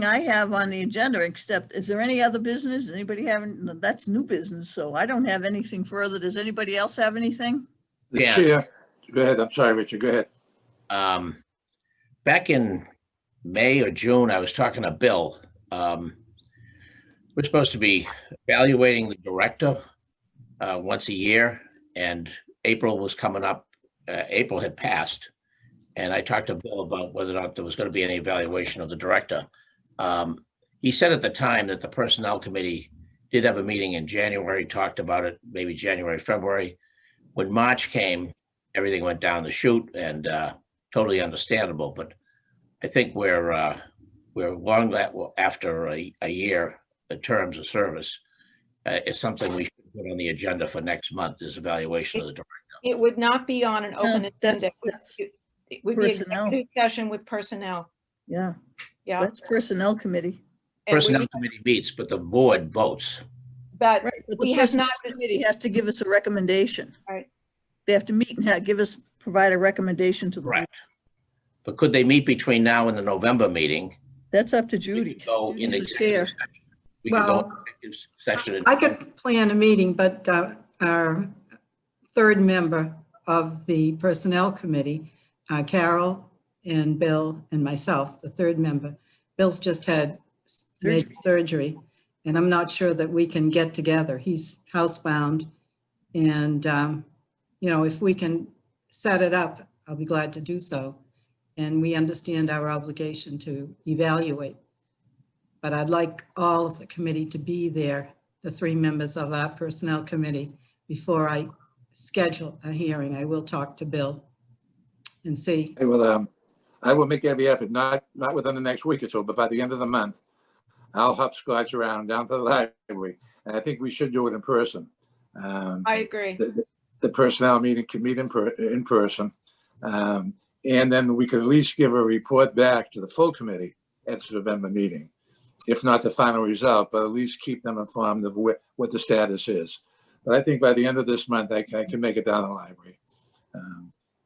I have on the agenda, except, is there any other business? Anybody having, that's new business, so I don't have anything further. Does anybody else have anything? The Yeah. chair. Go ahead. I'm sorry, Richard. Go ahead. Back in May or June, I was talking to Bill. We're supposed to be evaluating the director once a year, and April was coming up. April had passed, and I talked to Bill about whether or not there was going to be any evaluation of the director. He said at the time that the personnel committee did have a meeting in January, talked about it, maybe January, February. When March came, everything went down the chute, and totally understandable. But I think we're long after a year in terms of service. It's something we should put on the agenda for next month, is evaluation of the director. It would not be on an open agenda. That's It would be personnel. an executive session with personnel. Yeah, Yeah. that's personnel committee. And Personnel committee meets, but the board votes. But Right, but we the have not, personnel committee has to give us a recommendation. Right. They have to meet and provide a recommendation to the board. Correct. But could they meet between now and the November meeting? That's up to We Judy. could go in Judy's the executive chair. session. We could go Well, in executive session. I could plan a meeting, but our third member of the Personnel Committee, Carol and Bill and myself, the third member, Bill's just had major surgery, and I'm not sure that we can get together. He's housebound, and if we can set it up, I'll be glad to do so. And we understand our obligation to evaluate. But I'd like all of the committee to be there, the three members of our Personnel Committee, before I schedule a hearing. I will talk to Bill and see. I will make every effort, not within the next week or so, but by the end of the month, I'll hopscotch around down to the library. And I think we should do it in person. I agree. The personnel meeting can meet in person. And then we could at least give a report back to the full committee at the November meeting. If not the final result, but at least keep them informed of what the status is. But I think by the end of this month, I can make it down to the library.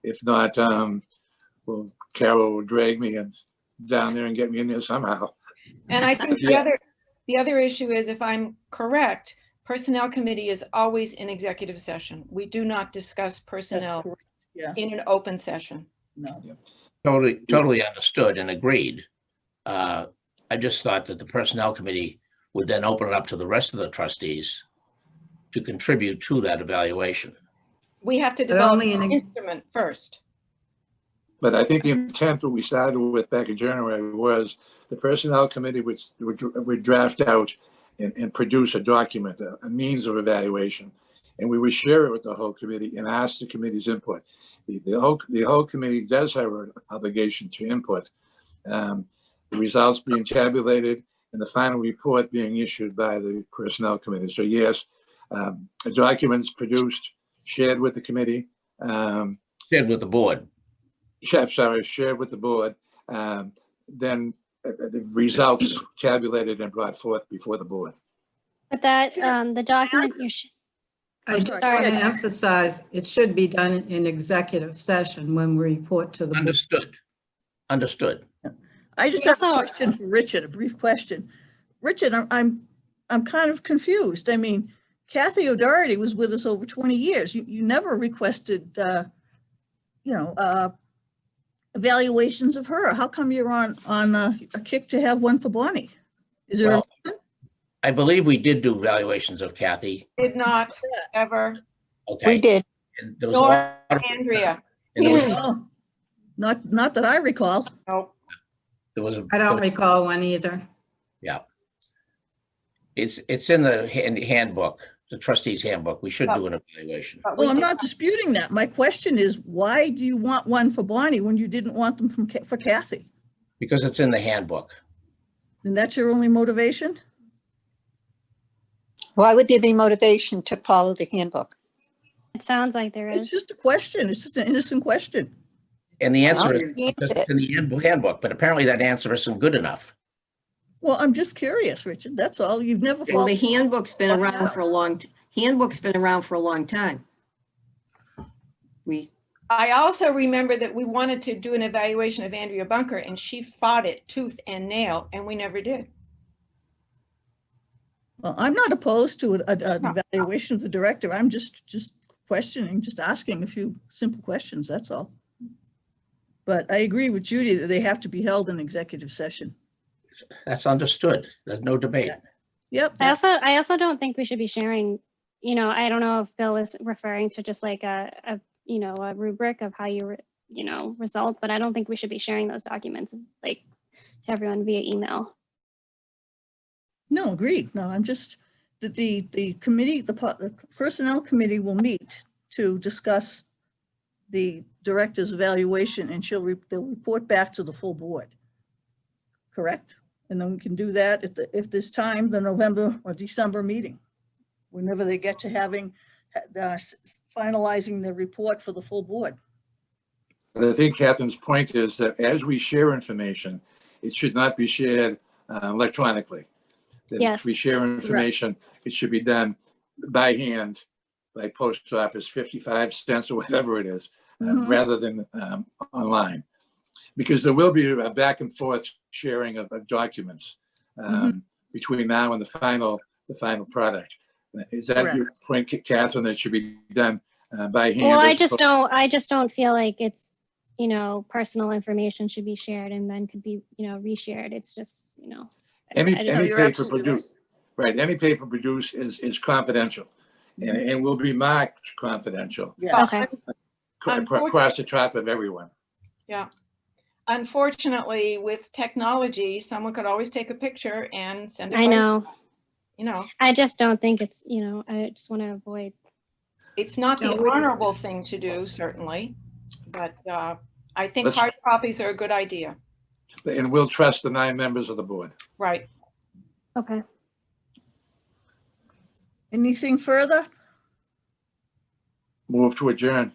If not, Carol will drag me down there and get me in there somehow. And I think the other issue is, if I'm correct, Personnel Committee is always in executive session. We do not discuss That's personnel correct. Yeah, in an open session. no. Totally understood and agreed. I just thought that the personnel committee would then open it up to the rest of the trustees to contribute to that evaluation. We have to develop only an in instrument first. But I think the intent, what we started with back in January, was the personnel committee would draft out and produce a document, a means of evaluation. And we would share it with the whole committee and ask the committee's input. The whole committee does have an obligation to input. The results being tabulated and the final report being issued by the personnel committee. So yes, a document is produced, shared with the committee. Shared with the board. Shared with the board. Then the results tabulated and brought forth before the board. But that, the document I just want to emphasize, it should be done in executive session when we report to the board. Understood. I just have a question for Richard, a brief question. Richard, I'm kind of confused. I mean, Kathy O'Doherty was with us over 20 years. You never requested, evaluations of her. How come you're on a kick to have one for Bonnie? Is there? Well, I believe we did do evaluations of Kathy. Did not ever. Okay. We did. And there was Nor a lot of- Andrea. and there was- Oh, not that I recall. Nope. there was a- I don't recall one either. Yeah. It's in the handbook, the trustees handbook. We should do an evaluation. But we Well, I'm did not disputing that. My question is, why do you want one for Bonnie when you didn't want them for Kathy? Because it's in the handbook. And that's your only motivation? Why would there be motivation to follow the handbook? It sounds like there It's is. just a question. It's just an innocent question. And the answer Well, is you because answered it's in the handbook, but apparently that answer isn't good enough. Well, I'm just curious, Richard. That's all. You've never Well, the followed. handbook's been around for a long time. We I also remember that we wanted to do an evaluation of Andrea Bunker, and she fought it tooth and nail, and we never did. Well, I'm not opposed to an No. evaluation of the director. I'm just questioning, just asking a few simple questions, that's all. But I agree with Judy that they have to be held in executive session. That's understood. There's no debate. Yep. I also don't think we should be sharing, I don't know if Bill is referring to just like a rubric of how you, result, but I don't think we should be sharing those documents like to everyone via email. No, agreed. No, I'm just, the committee, the personnel committee will meet to discuss the director's evaluation, and they'll report back to the full board. Correct? And then we can do that if there's time, the November or December meeting, whenever they get to finalizing the report for the full board. I think Catherine's point is that as we share information, it should not be shared electronically. That Yes. If we share information, it should be done by hand, by post office, 55 cents or whatever it is, rather than online. Because there will be a back and forth sharing of documents between now and the final product. Is that Correct. your point, Catherine, that it should be done by hand? Well, I as just opposed- don't feel like it's, personal information should be shared and then could be, reshared. It's just, Any you're paper absolutely produced, right? Any paper produced is confidential, and will be marked confidential. Yes. Okay. Across the top of everyone. Yeah. Unfortunately, with technology, someone could always take a picture and send it. I know. I just don't think it's, I just want to avoid. It's not the No, honorable thing to do, certainly, but I think Let's- hard copies are a good idea. And we'll trust the 9 members of the board. Right. Okay. Anything further? Move to adjourn.